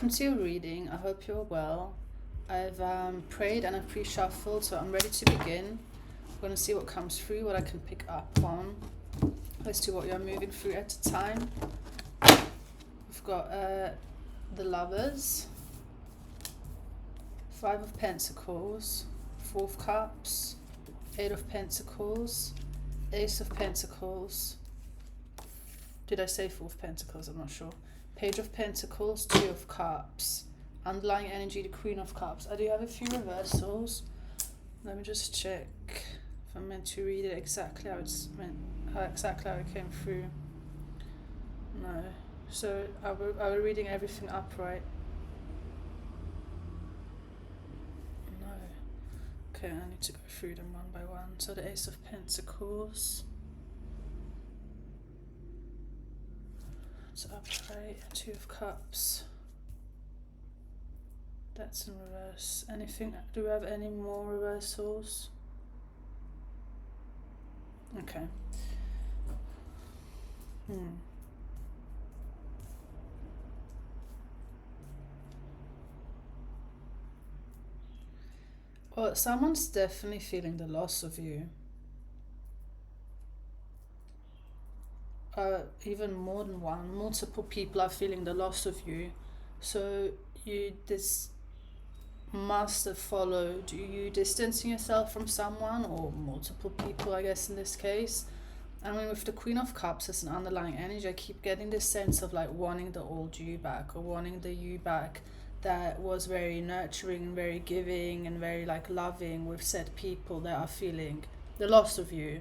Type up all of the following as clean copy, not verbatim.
welcome to your reading. I hope you're well. I've prayed and I've pre-shuffled, so I'm ready to begin. I'm going to see what comes through, what I can pick up on. Let's do what you're moving through at a time. We've got the Lovers, Five of Pentacles, Four of Cups, Eight of Pentacles, Ace of Pentacles. Did I say Four of Pentacles? I'm not sure. Page of Pentacles, Two of Cups. Underlying energy, the Queen of Cups. I do have a few reversals. Let me just check if I'm meant to read it exactly how it's meant, how it came through. No. So are we reading everything upright? No. Okay, I need to go through them one by one. So the Ace of Pentacles. It's upright. Two of Cups. That's in reverse. Anything? Do we have any more reversals? Okay. Well, someone's definitely feeling the loss of you. Even more than one. Multiple people are feeling the loss of you. So this must have followed you distancing yourself from someone, or multiple people, I guess, in this case. I mean, with the Queen of Cups as an underlying energy, I keep getting this sense of like wanting the old you back, or wanting the you back that was very nurturing and very giving and very like loving with said people that are feeling the loss of you.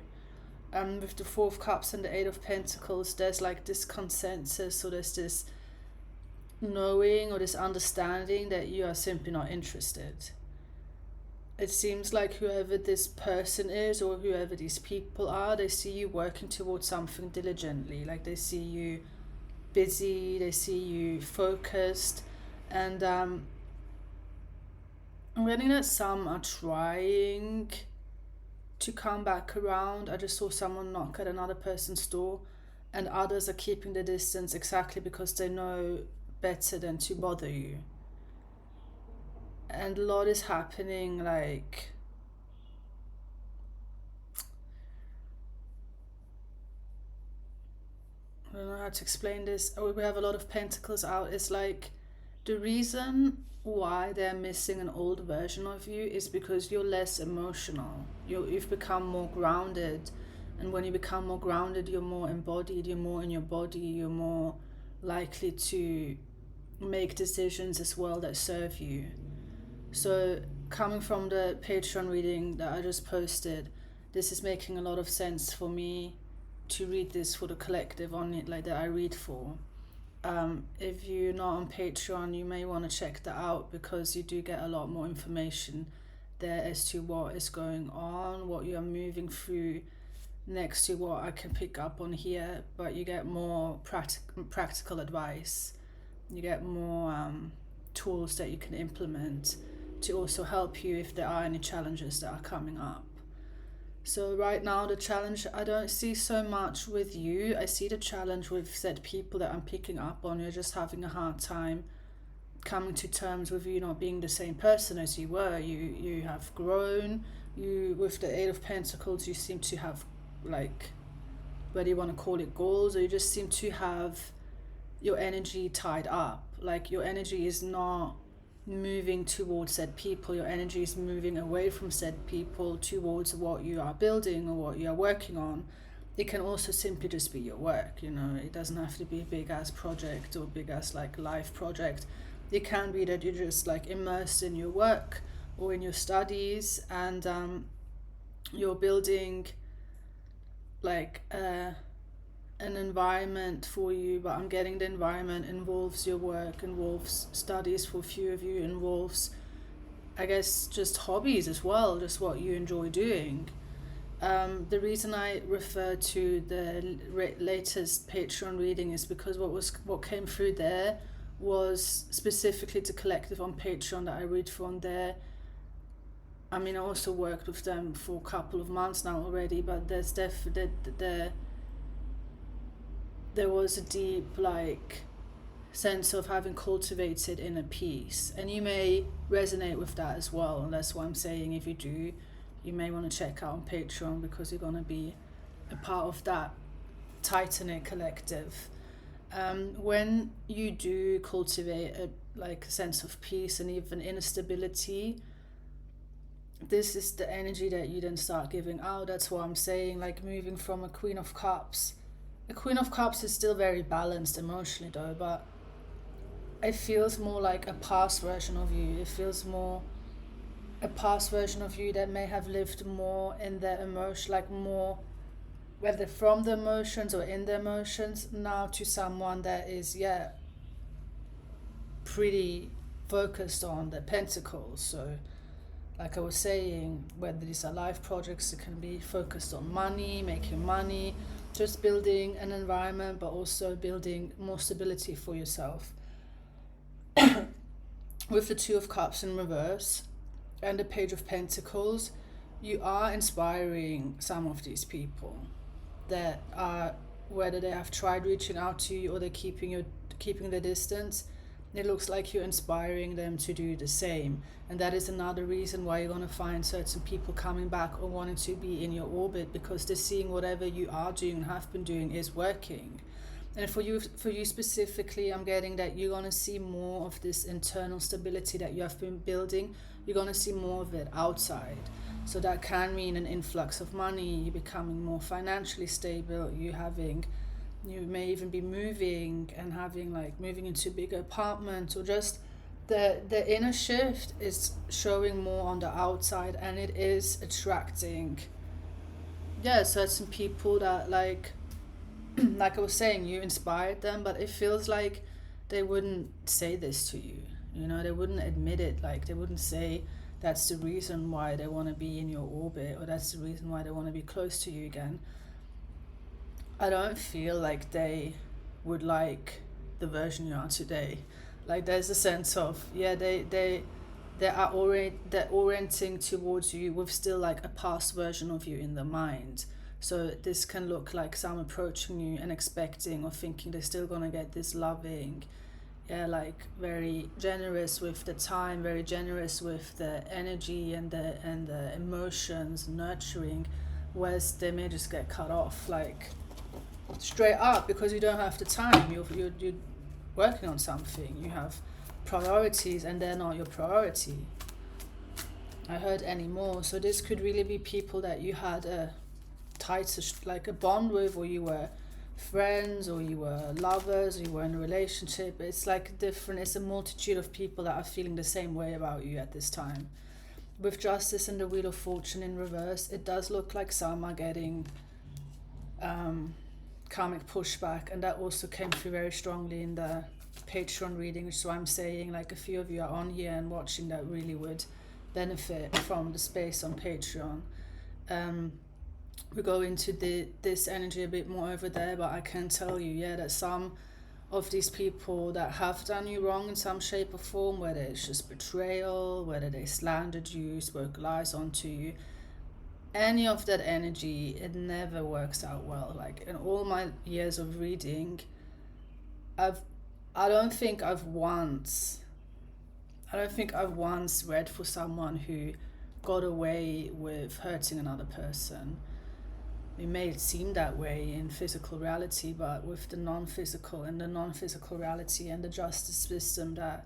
With the Four of Cups and the Eight of Pentacles, there's like this consensus, or there's this knowing or this understanding that you are simply not interested. It seems like whoever this person is, or whoever these people are, they see you working towards something diligently. Like they see you busy, they see you focused, and I'm getting that some are trying to come back around. I just saw someone knock at another person's door, and others are keeping the distance exactly because they know better than to bother you. And a lot is happening, like I don't know how to explain this. We have a lot of pentacles out. It's like the reason why they're missing an old version of you is because you're less emotional. You've become more grounded, and when you become more grounded, you're more embodied, you're more in your body, you're more likely to make decisions as well that serve you. So coming from the Patreon reading that I just posted, this is making a lot of sense for me to read this for the collective on it, like that I read for. If you're not on Patreon, you may want to check that out, because you do get a lot more information there as to what is going on, what you're moving through, next to what I can pick up on here. But you get more practical advice. You get more tools that you can implement to also help you if there are any challenges that are coming up. So right now the challenge I don't see so much with you. I see the challenge with said people that I'm picking up on. You're just having a hard time coming to terms with you not being the same person as you were. You have grown. You, with the Eight of Pentacles, you seem to have, like, whether you want to call it goals, or you just seem to have your energy tied up. Like your energy is not moving towards said people. Your energy is moving away from said people towards what you are building or what you are working on. It can also simply just be your work, you know. It doesn't have to be a big ass project or big ass like life project. It can be that you're just like immersed in your work or in your studies, and you're building like an environment for you. But I'm getting the environment involves your work, involves studies for a few of you, involves, I guess, just hobbies as well, just what you enjoy doing. The reason I refer to the latest Patreon reading is because what came through there was specifically the collective on Patreon that I read from there. I mean, I also worked with them for a couple of months now already, but there's definitely there was a deep, like, sense of having cultivated inner peace. And you may resonate with that as well. And that's why I'm saying, if you do, you may want to check out on Patreon, because you're going to be a part of that tight-knit collective. When you do cultivate a sense of peace and even inner stability, this is the energy that you then start giving out. That's what I'm saying, like moving from a Queen of Cups. A Queen of Cups is still very balanced emotionally though, but it feels more like a past version of you. It feels more a past version of you that may have lived more in their emotion, like more, whether from the emotions or in the emotions, now to someone that is, pretty focused on the pentacles. So like I was saying, whether these are life projects, it can be focused on money, making money, just building an environment, but also building more stability for yourself. With the Two of Cups in reverse and the Page of Pentacles, you are inspiring some of these people that are, whether they have tried reaching out to you or they're keeping the distance. It looks like you're inspiring them to do the same. And that is another reason why you're going to find certain people coming back or wanting to be in your orbit, because they're seeing whatever you are doing and have been doing is working. And for you specifically, I'm getting that you're going to see more of this internal stability that you have been building. You're going to see more of it outside. So that can mean an influx of money, you becoming more financially stable, you may even be moving and moving into a bigger apartment, or just the inner shift is showing more on the outside, and it is attracting certain people that like I was saying, you inspired them, but it feels like they wouldn't say this to you, they wouldn't admit it, like they wouldn't say that's the reason why they want to be in your orbit, or that's the reason why they want to be close to you again. I don't feel like they would like the version you are today. Like there's a sense of, they're orienting towards you with still like a past version of you in their mind. So this can look like some approaching you and expecting or thinking they're still gonna get this loving, like very generous with the time, very generous with the energy and the emotions, nurturing, whereas they may just get cut off like straight up because you don't have the time. You're working on something, you have priorities, and they're not your priority. I heard anymore. So this could really be people that you had a tight, like a bond with, or you were friends, or you were lovers, or you were in a relationship. It's like different, it's a multitude of people that are feeling the same way about you at this time. With Justice and the Wheel of Fortune in reverse, it does look like some are getting karmic pushback, and that also came through very strongly in the Patreon reading, which is why I'm saying like a few of you are on here and watching that really would benefit from the space on Patreon. We go into this energy a bit more over there, but I can tell you, that some of these people that have done you wrong in some shape or form, whether it's just betrayal, whether they slandered you, spoke lies onto you, any of that energy, it never works out well. Like in all my years of reading, I don't think I've once read for someone who got away with hurting another person. It may seem that way in physical reality, but with the non-physical reality and the justice system, that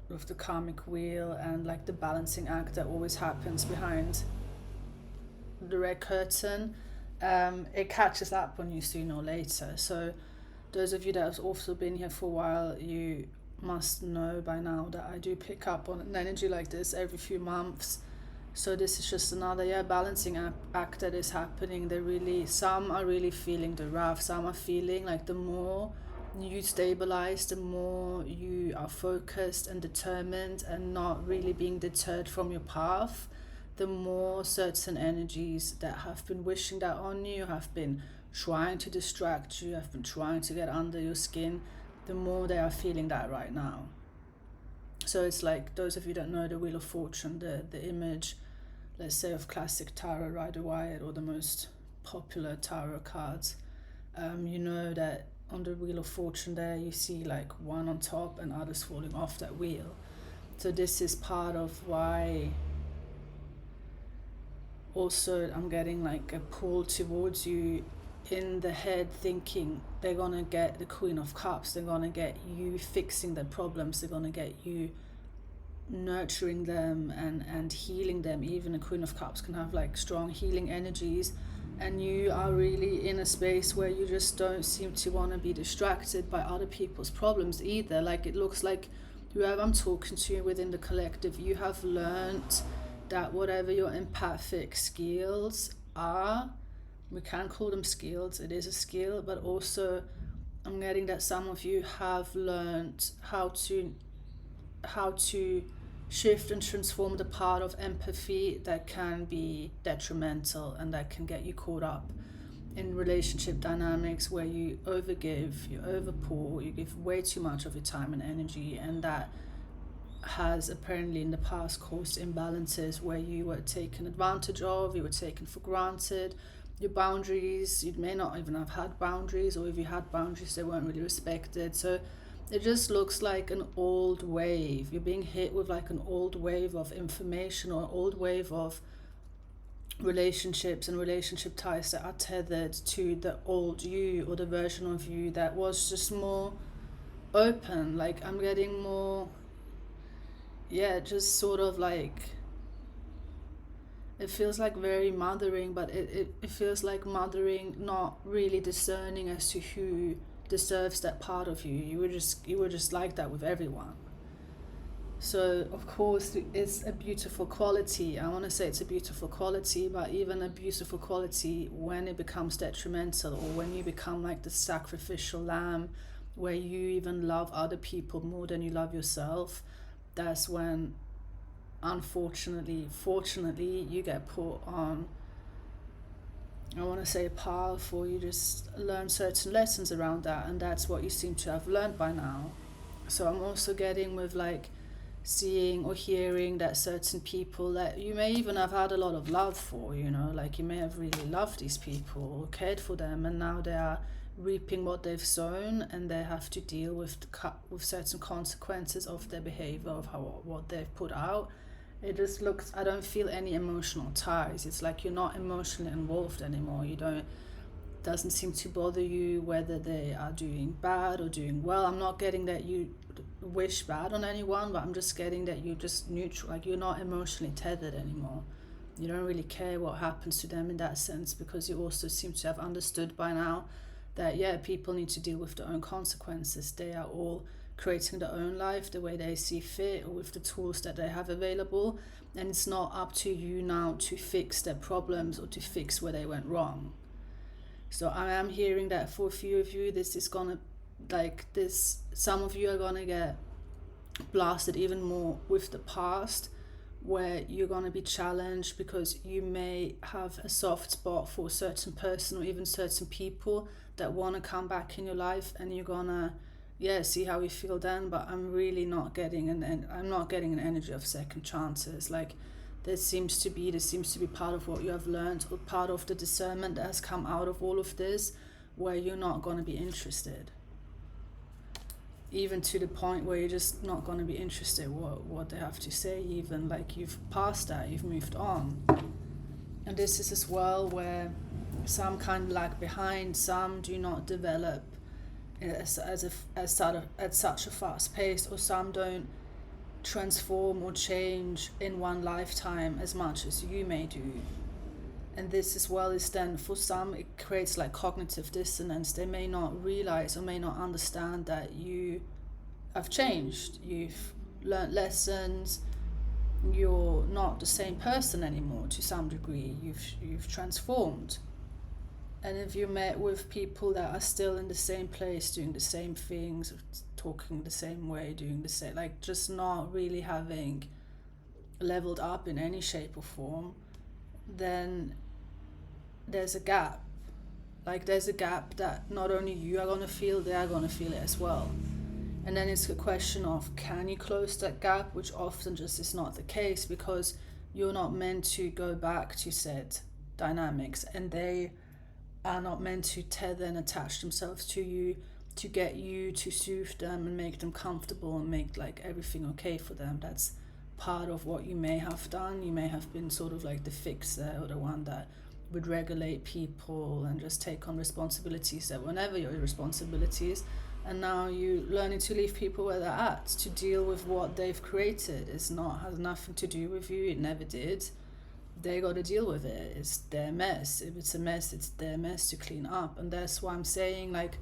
with the karmic wheel and like the balancing act that always happens behind the red curtain, it catches up on you sooner or later. So those of you that have also been here for a while, you must know by now that I do pick up on an energy like this every few months. So this is just another balancing act that is happening. Some are really feeling the wrath, some are feeling like the more you stabilize, the more you are focused and determined and not really being deterred from your path, the more certain energies that have been wishing that on you, have been trying to distract you, have been trying to get under your skin, the more they are feeling that right now. So it's like, those of you that know the Wheel of Fortune, the image, let's say, of classic tarot Rider-Waite or the most popular tarot cards, you know that on the wheel of fortune there, you see like one on top and others falling off that wheel. So this is part of why also I'm getting like a pull towards you in the head, thinking they're gonna get the Queen of Cups, they're gonna get you fixing their problems, they're gonna get you nurturing them and healing them. Even a Queen of Cups can have like strong healing energies, and you are really in a space where you just don't seem to want to be distracted by other people's problems either. Like it looks like whoever I'm talking to within the collective, you have learned that whatever your empathic skills are, we can call them skills, it is a skill, but also I'm getting that some of you have learned how to shift and transform the part of empathy that can be detrimental and that can get you caught up in relationship dynamics where you overgive, you overpour, you give way too much of your time and energy, and that has apparently in the past caused imbalances where you were taken advantage of, you were taken for granted. Your boundaries, you may not even have had boundaries, or if you had boundaries, they weren't really respected. So it just looks like an old wave. You're being hit with like an old wave of information or an old wave of relationships and relationship ties that are tethered to the old you, or the version of you that was just more open. Like I'm getting more, just sort of like, it feels like very mothering, but it feels like mothering, not really discerning as to who deserves that part of you. You were just like that with everyone. So of course it's a beautiful quality. I want to say it's a beautiful quality, but even a beautiful quality when it becomes detrimental, or when you become like the sacrificial lamb where you even love other people more than you love yourself, that's when fortunately you get put on, I want to say powerful, you just learn certain lessons around that, and that's what you seem to have learned by now. So I'm also getting with like seeing or hearing that certain people that you may even have had a lot of love for, like you may have really loved these people or cared for them, and now they are reaping what they've sown, and they have to deal with certain consequences of their behavior, of what they've put out. It just looks, I don't feel any emotional ties. It's like you're not emotionally involved anymore. Doesn't seem to bother you whether they are doing bad or doing well. I'm not getting that you wish bad on anyone, but I'm just getting that you're just neutral. Like you're not emotionally tethered anymore. You don't really care what happens to them in that sense, because you also seem to have understood by now that people need to deal with their own consequences. They are all creating their own life the way they see fit, or with the tools that they have available, and it's not up to you now to fix their problems or to fix where they went wrong. So I am hearing that for a few of you, this is gonna, like this, some of you are gonna get blasted even more with the past, where you're gonna be challenged because you may have a soft spot for a certain person or even certain people that wanna come back in your life, and you're gonna see how you feel then. But I'm really not getting I'm not getting an energy of second chances. Like this seems to be part of what you have learned, or part of the discernment that has come out of all of this, where you're not going to be interested, even to the point where you're just not going to be interested what they have to say. Even like you've passed that, you've moved on. And this is as well where some kind of lag behind, some do not develop at such a fast pace, or some don't transform or change in one lifetime as much as you may do. And this as well is then, for some, it creates like cognitive dissonance. They may not realize or may not understand that you have changed, you've learned lessons, you're not the same person anymore. To some degree you've transformed. And if you met with people that are still in the same place, doing the same things, talking the same way, doing the same, like just not really having leveled up in any shape or form, then there's a gap. Like there's a gap that not only you are going to feel, they are going to feel it as well. And then it's a question of, can you close that gap, which often just is not the case, because you're not meant to go back to said dynamics, and they are not meant to tether and attach themselves to you to get you to soothe them and make them comfortable and make like everything okay for them. That's part of what you may have done. You may have been sort of like the fixer, or the one that would regulate people and just take on responsibilities that were never your responsibilities. And now you learning to leave people where they're at, to deal with what they've created. Has nothing to do with you. It never did. They got to deal with it. It's their mess. If it's a mess, it's their mess to clean up. And that's why I'm saying, like,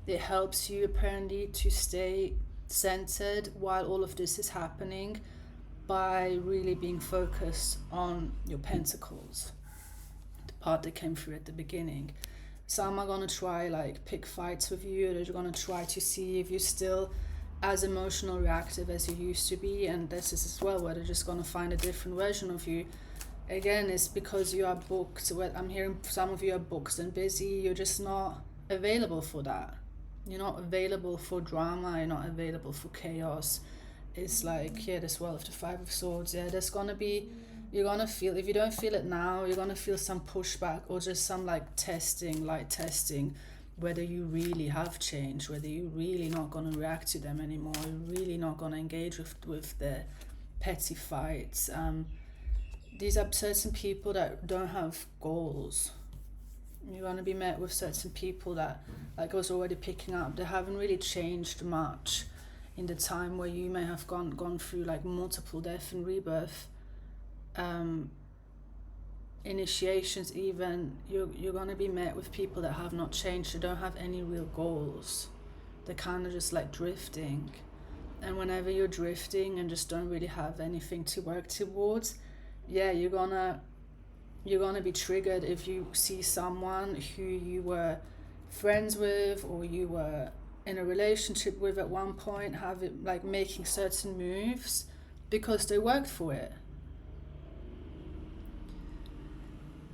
it helps you apparently to stay centered while all of this is happening, by really being focused on your pentacles, the part that came through at the beginning. Some are going to try like pick fights with you. They're going to try to see if you're still as emotional reactive as you used to be, and this is as well where they're just going to find a different version of you. Again, it's because you are booked. I'm hearing some of you are booked and busy. You're just not available for that. You're not available for drama. You're not available for chaos. It's like, yeah, this well of the Five of Swords. Yeah, there's gonna be, you're gonna feel, if you don't feel it now, you're gonna feel some pushback, or just some like light testing, whether you really have changed, whether you're really not gonna react to them anymore, you're really not gonna engage with the petty fights. These are certain people that don't have goals. You're gonna be met with certain people that, like I was already picking up, they haven't really changed much in the time where you may have gone through like multiple death and rebirth initiations. Even you're going to be met with people that have not changed. They don't have any real goals. They're kind of just like drifting. And whenever you're drifting and just don't really have anything to work towards, yeah, you're gonna be triggered if you see someone who you were friends with, or you were in a relationship with at one point, making certain moves because they worked for it.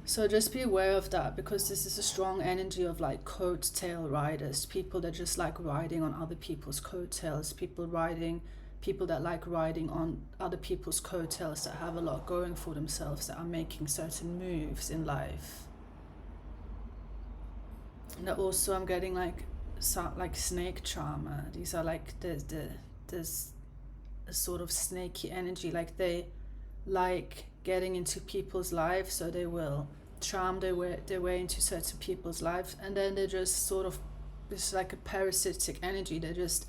So just be aware of that, because this is a strong energy of like coattail riders, people that just like riding on other people's coattails, people that like riding on other people's coattails, that have a lot going for themselves, that are making certain moves in life. And also I'm getting like snake charmer. These are like there's a sort of snaky energy, like they like getting into people's lives, so they will charm their way into certain people's lives, and then they just sort of, it's like a parasitic energy. They just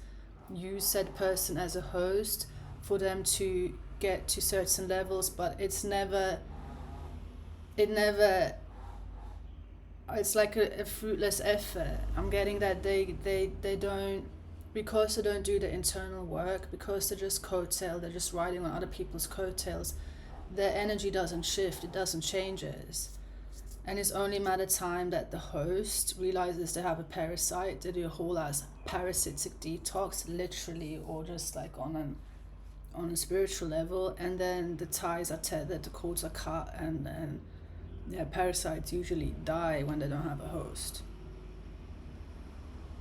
use said person as a host for them to get to certain levels, but it's like a fruitless effort. I'm getting that they don't, because they don't do the internal work, because they're just coattail, they're just riding on other people's coattails, their energy doesn't shift, it doesn't changes. And it's only a matter of time that the host realizes they have a parasite. They do a whole ass parasitic detox, literally, or just like on a spiritual level, and then the ties are tethered, the cords are cut, and parasites usually die when they don't have a host.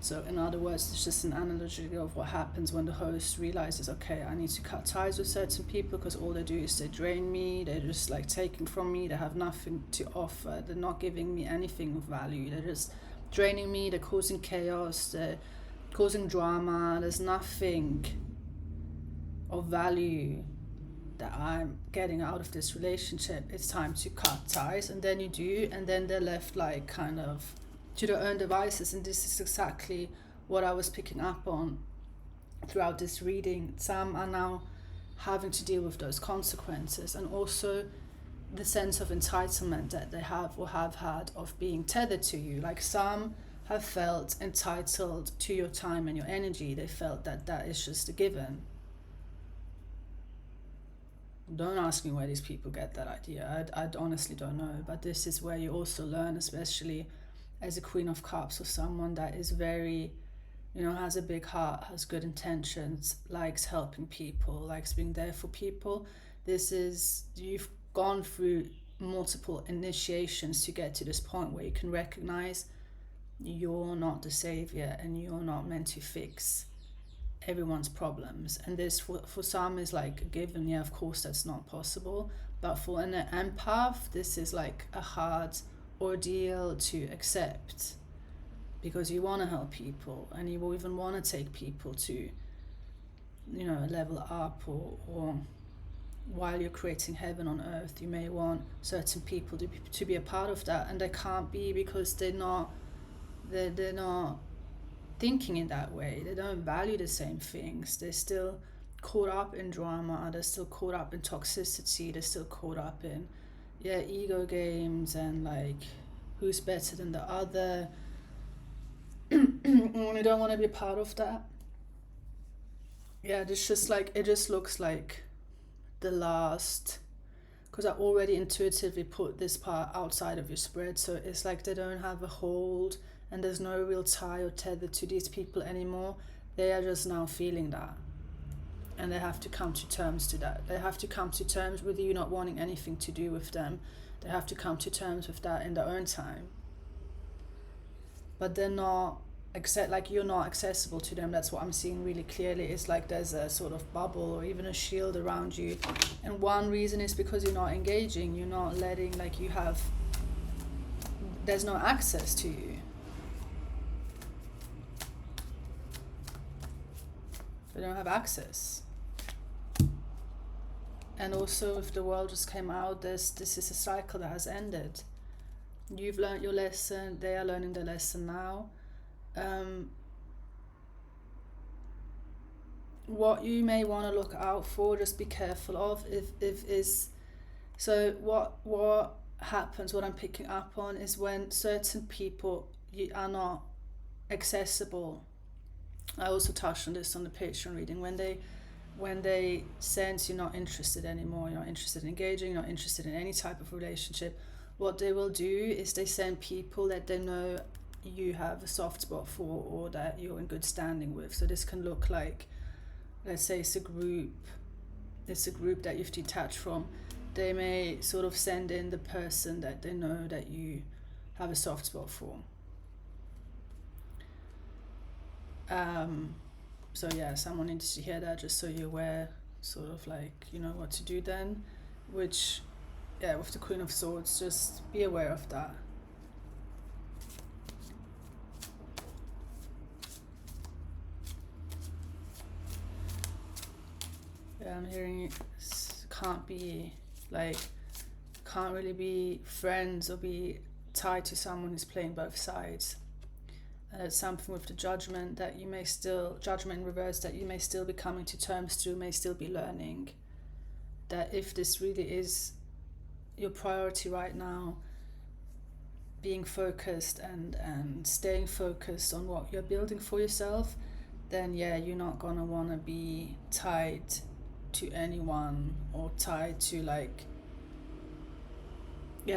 So in other words, it's just an analogy of what happens when the host realizes, okay, I need to cut ties with certain people, because all they do is they drain me, they're just like taking from me, they have nothing to offer, they're not giving me anything of value, they're just draining me, they're causing chaos, they're causing drama, there's nothing of value that I'm getting out of this relationship. It's time to cut ties. And then you do, and then they're left like kind of to their own devices. And this is exactly what I was picking up on throughout this reading. Some are now having to deal with those consequences, and also the sense of entitlement that they have or have had of being tethered to you. Like some have felt entitled to your time and your energy. They felt that is just a given. Don't ask me where these people get that idea. I honestly don't know. But this is where you also learn, especially as a Queen of Cups, or someone that is very, has a big heart, has good intentions, likes helping people, likes being there for people. You've gone through multiple initiations to get to this point where you can recognize you're not the savior and you're not meant to fix everyone's problems. And this for some is like a given. Yeah, of course that's not possible, but for an empath this is like a hard ordeal to accept, because you want to help people, and you will even want to take people to, you know, a level up, or while you're creating heaven on earth, you may want certain people to be a part of that, and they can't be because they're not thinking in that way. They don't value the same things. They're still caught up in drama, they're still caught up in toxicity, they're still caught up in ego games and like who's better than the other. And you don't want to be a part of that. It's just like, it just looks like the last, because I already intuitively put this part outside of your spread, so it's like they don't have a hold and there's no real tie or tether to these people anymore. They are just now feeling that, and they have to come to terms to that. They have to come to terms with you not wanting anything to do with them. They have to come to terms with that in their own time, but they're not you're not accessible to them. That's what I'm seeing really clearly. It's like there's a sort of bubble or even a shield around you, and one reason is because you're not engaging, you're not letting, like, there's no access to you. They don't have access. And also, if the world just came out, this is a cycle that has ended. You've learned your lesson, they are learning the lesson now. What you may want to look out for, just be careful of, what happens, what I'm picking up on, is when certain people are not accessible. I also touched on this on the Patreon reading. When they sense you're not interested anymore, you're not interested in engaging, you're not interested in any type of relationship, what they will do is they send people that they know you have a soft spot for, or that you're in good standing with. So this can look like, let's say it's a group that you've detached from. They may sort of send in the person that they know that you have a soft spot for. So someone needs to hear that, just so you're aware, sort of like, you know what to do then, which, with the Queen of Swords, just be aware of that. I'm hearing can't really be friends or be tied to someone who's playing both sides. And it's something with the judgment in reverse, that you may still be coming to terms to, may still be learning. That if this really is your priority right now, being focused and staying focused on what you're building for yourself, then you're not gonna wanna be tied to anyone, or tied to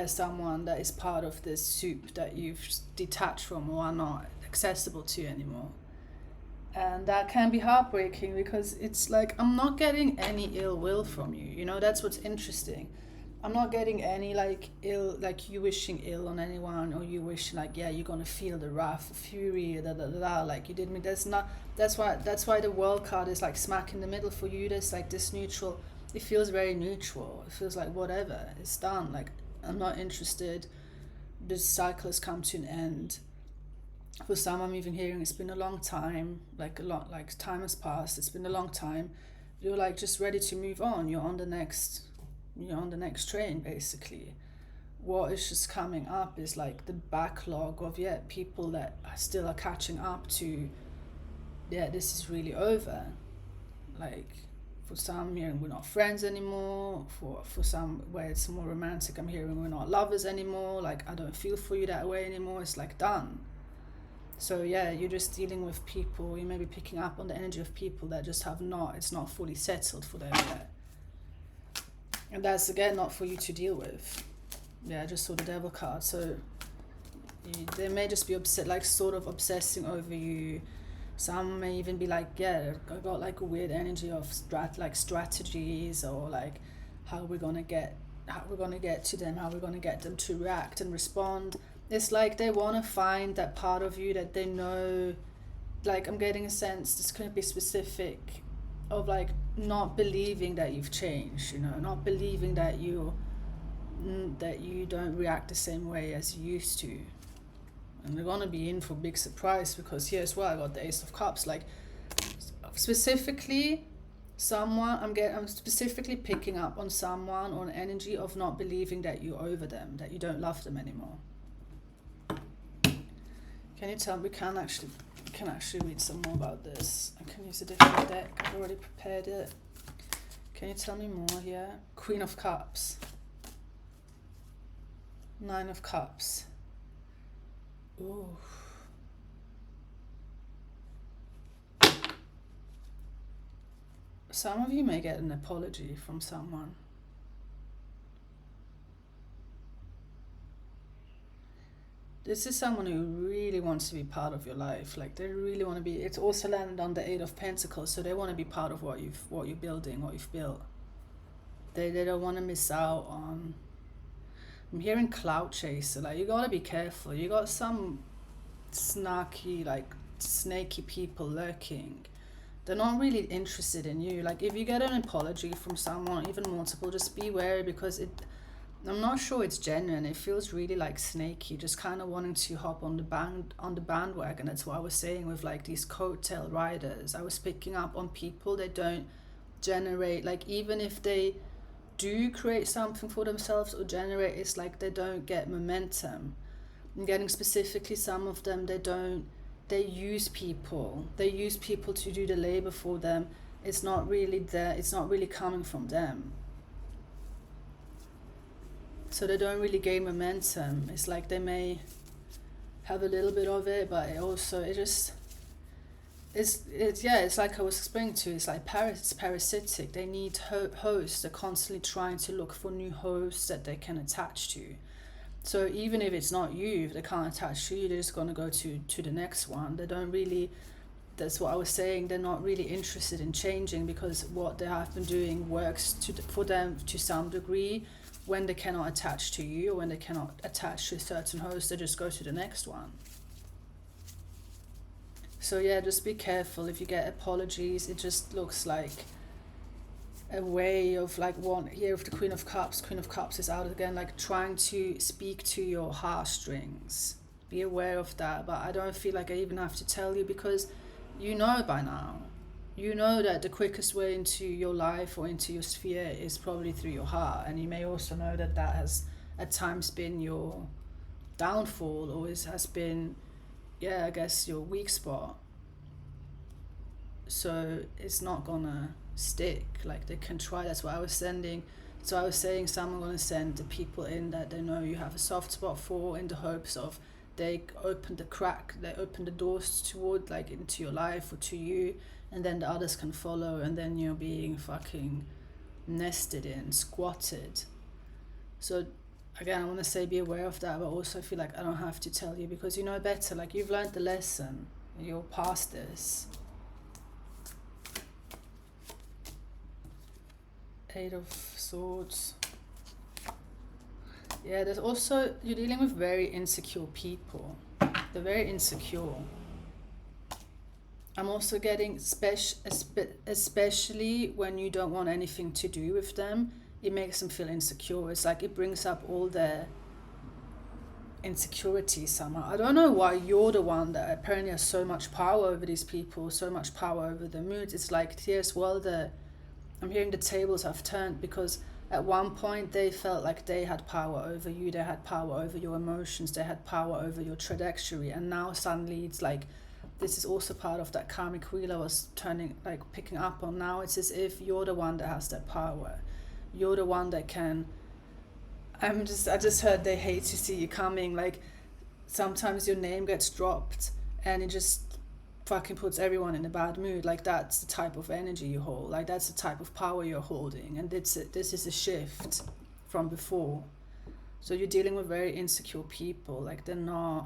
someone that is part of this soup that you've detached from or are not accessible to anymore. And that can be heartbreaking, because it's like, I'm not getting any ill will from you, you know. That's what's interesting. I'm not getting any you wishing ill on anyone, or you wishing you're gonna feel the wrath, fury, like you did me. That's why the world card is like smack in the middle for you. There's like this neutral, it feels very neutral. It feels like whatever, it's done. Like, I'm not interested. This cycle has come to an end. For some, I'm even hearing it's been a long time, time has passed, it's been a long time. You're like just ready to move on. You're on the next train, basically. What is just coming up is like the backlog of people that still are catching up to, this is really over. Like, for some, I'm hearing we're not friends anymore. For some, where it's more romantic, I'm hearing we're not lovers anymore. Like, I don't feel for you that way anymore. It's like done. So you're just dealing with people. You may be picking up on the energy of people that just it's not fully settled for them yet. And that's, again, not for you to deal with. I just saw the Devil card. So they may just be obsessing over you. Some may even be I got like a weird energy of strategies, or like how we're gonna get to them, how we're gonna get them to react and respond. It's like they want to find that part of you that they know. Like, I'm getting a sense, this couldn't be specific, of like not believing that you've changed, you know, not believing that you don't react the same way as you used to. And they're gonna be in for a big surprise, because here as well I got the Ace of Cups. Like, specifically someone, I'm specifically picking up on someone, on energy of not believing that you're over them, that you don't love them anymore. Can you tell? We can actually read some more about this. I can use a different deck. I've already prepared it. Can you tell me more here? Queen of Cups. 9 of Cups. Ooh. Some of you may get an apology from someone. This is someone who really wants to be part of your life. Like, they really want to be. It's also landed on the 8 of Pentacles, so they want to be part of what you're building, what you've built. They don't want to miss out on. I'm hearing cloud chaser. Like, you gotta be careful. You got some snarky, like snaky people lurking. They're not really interested in you. Like, if you get an apology from someone, even multiple, just be wary, because I'm not sure it's genuine. It feels really like snaky, just kind of wanting to hop on the bandwagon. That's what I was saying with like these coattail riders. I was picking up on people that don't generate, like, even if they do create something for themselves or generate, it's like they don't get momentum. I'm getting specifically some of them, they use people to do the labor for them. It's not really coming from them, so they don't really gain momentum. It's like they may have a little bit of it, but it's like I was explaining to you, it's like it's parasitic. They need hosts. They're constantly trying to look for new hosts that they can attach to. So even if it's not you, if they can't attach to you, they're just going to go to the next one. They don't really, that's what I was saying, they're not really interested in changing, because what they have been doing works for them to some degree. When they cannot attach to you, or when they cannot attach to a certain host, they just go to the next one. So yeah, just be careful. If you get apologies, it just looks like a way of, like, one here with the Queen of Cups. Queen of Cups is out again, like trying to speak to your heartstrings. Be aware of that. But I don't feel like I even have to tell you, because you know by now. You know that the quickest way into your life or into your sphere is probably through your heart. And you may also know that that has at times been your downfall, or has been, yeah, I guess, your weak spot. So it's not gonna stick. Like, they can try. That's what I was sending. So I was saying, someone gonna send the people in that they know you have a soft spot for, in the hopes of they open the doors toward, like, into your life or to you, and then the others can follow, and then you're being fucking nested in, squatted. So again, I want to say be aware of that, but also feel like I don't have to tell you, because you know better. Like, you've learned the lesson. You're past this. 8 of Swords. Yeah, there's also, you're dealing with very insecure people. They're very insecure. I'm also getting, especially when you don't want anything to do with them, it makes them feel insecure. It's like it brings up all their insecurities somehow. I don't know why you're the one that apparently has so much power over these people, so much power over their moods. It's like here as well, I'm hearing the tables have turned, because at one point they felt like they had power over you, they had power over your emotions, they had power over your trajectory, and now suddenly it's like, this is also part of that karmic wheel I was picking up on. Now it's as if you're the one that has that power. You're the one that can, I just heard they hate to see you coming. Like, sometimes your name gets dropped and it just fucking puts everyone in a bad mood. Like, that's the type of energy you hold. Like, that's the type of power you're holding. And this is a shift from before. So you're dealing with very insecure people. Like, they don't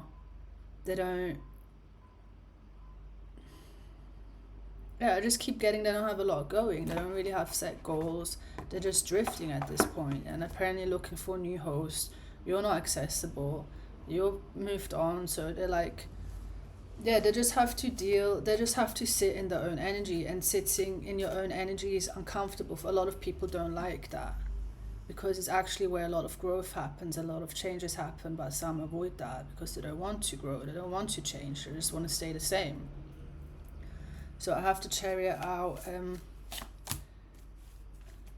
I just keep getting, they don't have a lot going. They don't really have set goals. They're just drifting at this point, and apparently looking for a new host. You're not accessible. You're moved on. So they're like, yeah, they just have to sit in their own energy, and sitting in your own energy is uncomfortable. A lot of people don't like that, because it's actually where a lot of growth happens, a lot of changes happen, but some avoid that because they don't want to grow, they don't want to change, they just want to stay the same. So I have the Chariot out,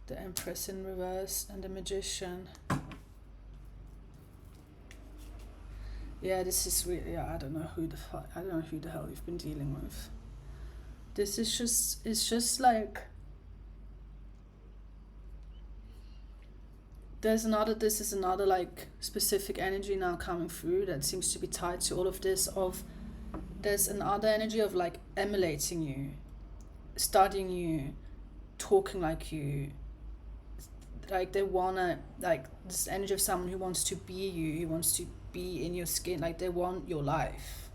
the Empress in reverse, and the Magician. Yeah, this is really, yeah, I don't know who the hell you've been dealing with. This is just, it's just like, this is another like specific energy now coming through that seems to be tied to all of this. There's another energy of like emulating you, studying you, talking like you. Like they wanna, like this energy of someone who wants to be you, who wants to be in your skin, like they want your life.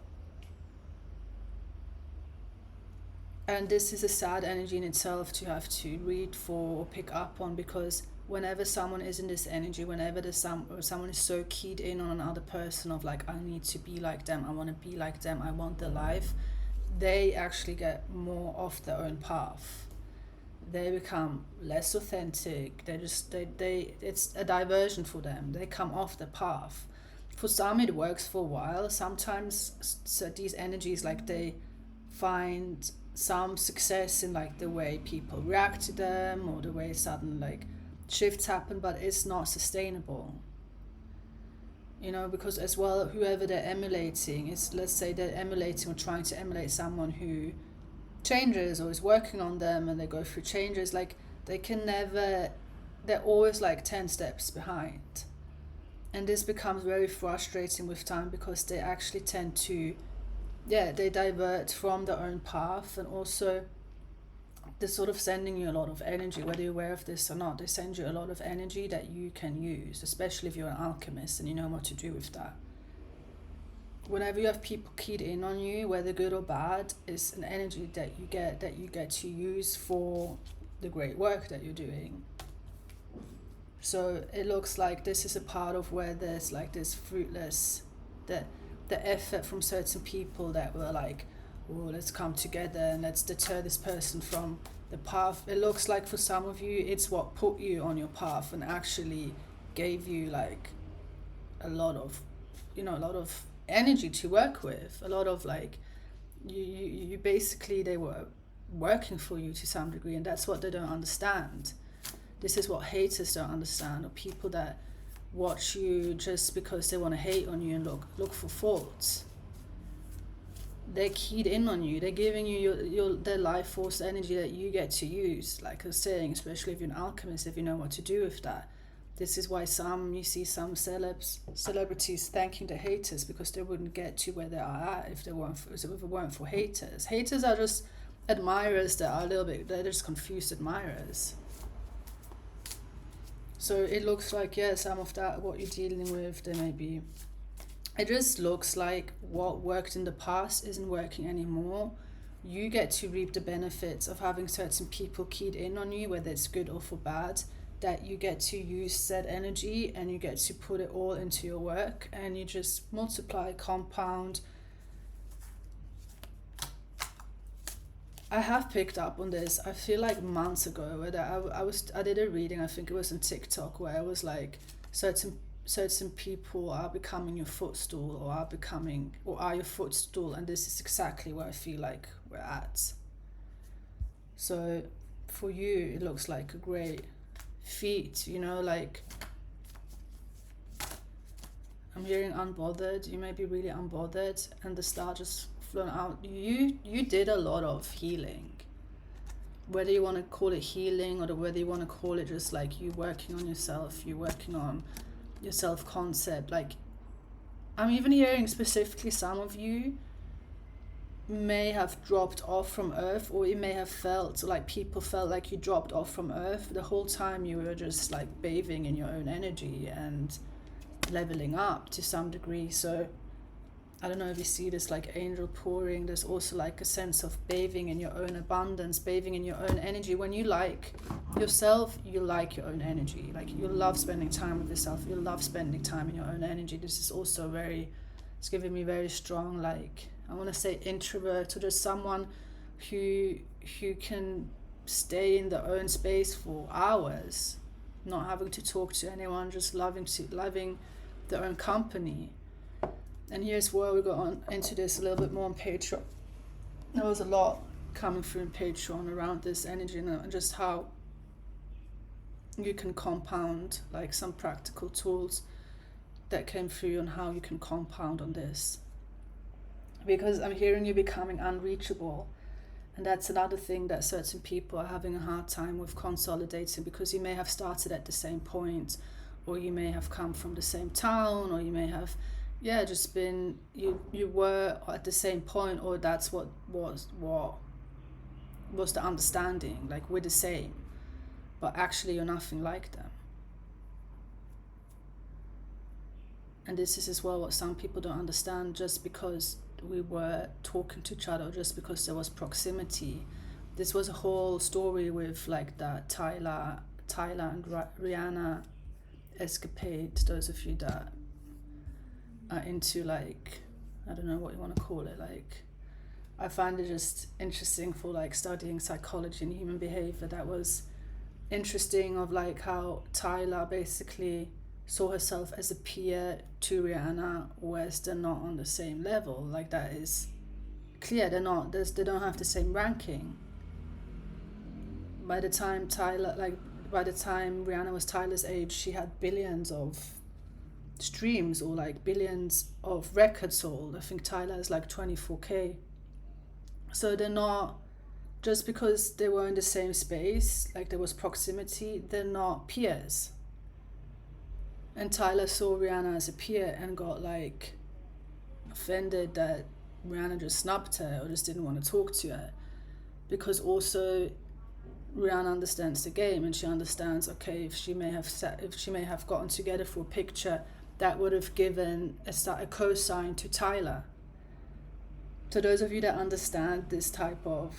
And this is a sad energy in itself to have to read for or pick up on, because whenever someone is in this energy, whenever someone is so keyed in on another person of like, I need to be like them, I want to be like them, I want their life, they actually get more off their own path. They become less authentic. It's a diversion for them. They come off the path. For some it works for a while. Sometimes so these energies, like they find some success in like the way people react to them or the way sudden like shifts happen, but it's not sustainable, you know, because as well, whoever they're emulating is, let's say they're emulating or trying to emulate someone who changes or is working on them, and they go through changes, like they can never, they're always like 10 steps behind, and this becomes very frustrating with time because they actually tend to, they divert from their own path. And also they're sort of sending you a lot of energy, whether you're aware of this or not. They send you a lot of energy that you can use, especially if you're an alchemist and you know what to do with that. Whenever you have people keyed in on you, whether good or bad, is an energy that you get to use for the great work that you're doing. So it looks like this is a part of where there's like this fruitless, the effort from certain people that were like, oh, let's come together and let's deter this person from the path. It looks like for some of you, it's what put you on your path and actually gave you like a lot of energy to work with. A lot of like, you basically, they were working for you to some degree, and that's what they don't understand. This is what haters don't understand, or people that watch you just because they want to hate on you and look for faults. They're keyed in on you. They're giving you their life force energy that you get to use. Like I was saying, especially if you're an alchemist, if you know what to do with that. This is why you see some celebrities thanking the haters, because they wouldn't get to where they are at if it weren't for haters. Haters are just admirers that are they're just confused admirers. So it looks like, some of that, what you're dealing with, there may be, it just looks like what worked in the past isn't working anymore. You get to reap the benefits of having certain people keyed in on you, whether it's good or for bad, that you get to use said energy and you get to put it all into your work, and you just multiply, compound. I have picked up on this, I feel like months ago, where I did a reading, I think it was on TikTok, where I was like, certain people are becoming your footstool, or are your footstool, and this is exactly where I feel like we're at. So for you, it looks like a great feat, like I'm hearing unbothered. You may be really unbothered, and the star just flown out. You did a lot of healing, whether you want to call it healing or whether you want to call it just like you working on yourself, you working on your self-concept. Like, I'm even hearing specifically some of you may have dropped off from earth, or it may have felt like people felt like you dropped off from earth the whole time. You were just like bathing in your own energy and leveling up to some degree. So I don't know if you see this like angel pouring. There's also like a sense of bathing in your own abundance, bathing in your own energy. When you like yourself, you like your own energy. Like, you love spending time with yourself. You love spending time in your own energy. This is also it's giving me very strong, like, I want to say introvert, or just someone who can stay in their own space for hours, not having to talk to anyone, just loving their own company. And here's where we got on into this a little bit more on Patreon. There was a lot coming through in Patreon around this energy and just how you can compound, like some practical tools that came through on how you can compound on this. Because I'm hearing you becoming unreachable. And that's another thing that certain people are having a hard time with consolidating, because you may have started at the same point, or you may have come from the same town, or you may have just been, you were at the same point, or that's what was the understanding, like we're the same, but actually you're nothing like them. And this is as well what some people don't understand. Just because we were talking to each other, just because there was proximity. This was a whole story with like that Tyler and Rihanna escapade. Those of you that are into, like, I don't know what you want to call it, like, I find it just interesting for like studying psychology and human behavior. That was interesting, of like how Tyler basically saw herself as a peer to Rihanna, whereas they're not on the same level. Like, that is clear. They don't have the same ranking. By the time Rihanna was Tyler's age, she had billions of streams, or like billions of records sold. I think Tyler is like 24K. So they're not, just because they were in the same space, like there was proximity, they're not peers. And Tyler saw Rihanna as a peer and got like offended that Rihanna just snubbed her or just didn't want to talk to her. Because also Rihanna understands the game, and she understands, okay, if she may have gotten together for a picture, that would have given a cosign to Tyler. So those of you that understand this type of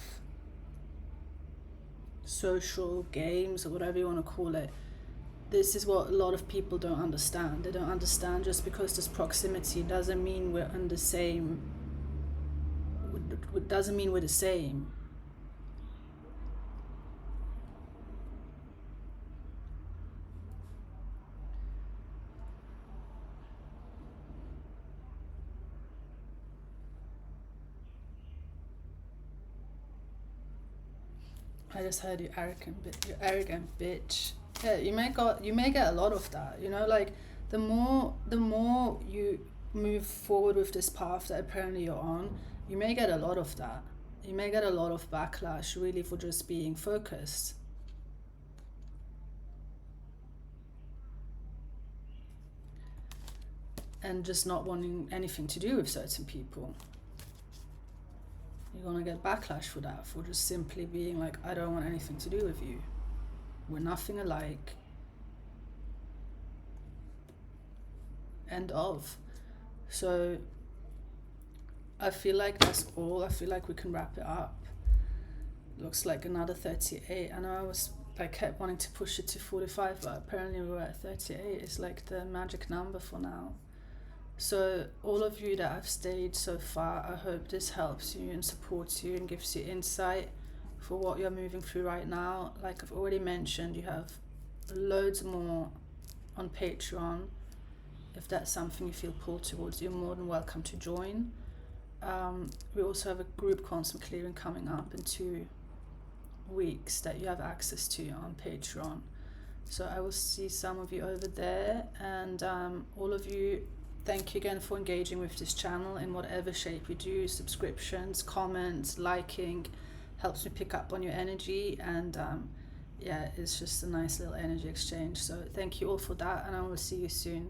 social games, or whatever you want to call it, this is what a lot of people don't understand. They don't understand just because there's proximity doesn't mean we're on the same. Doesn't mean we're the same. I just heard you arrogant bitch. Yeah, you may get a lot of that. You know, like the more you move forward with this path that apparently you're on, you may get a lot of that. You may get a lot of backlash, really, for just being focused. And just not wanting anything to do with certain people. You're gonna get backlash for that, for just simply being like, I don't want anything to do with you. We're nothing alike. End of. So I feel like that's all. I feel like we can wrap it up. Looks like another 38. I know I kept wanting to push it to 45, but apparently we're at 38. It's like the magic number for now. So all of you that have stayed so far, I hope this helps you and supports you and gives you insight for what you're moving through right now. Like I've already mentioned, you have loads more on Patreon. If that's something you feel pulled towards, you're more than welcome to join. We also have a group constant clearing coming up in 2 weeks that you have access to on Patreon. So I will see some of you over there, and all of you, thank you again for engaging with this channel in whatever shape you do. Subscriptions, comments, liking helps me pick up on your energy, and it's just a nice little energy exchange. So thank you all for that, and I will see you soon.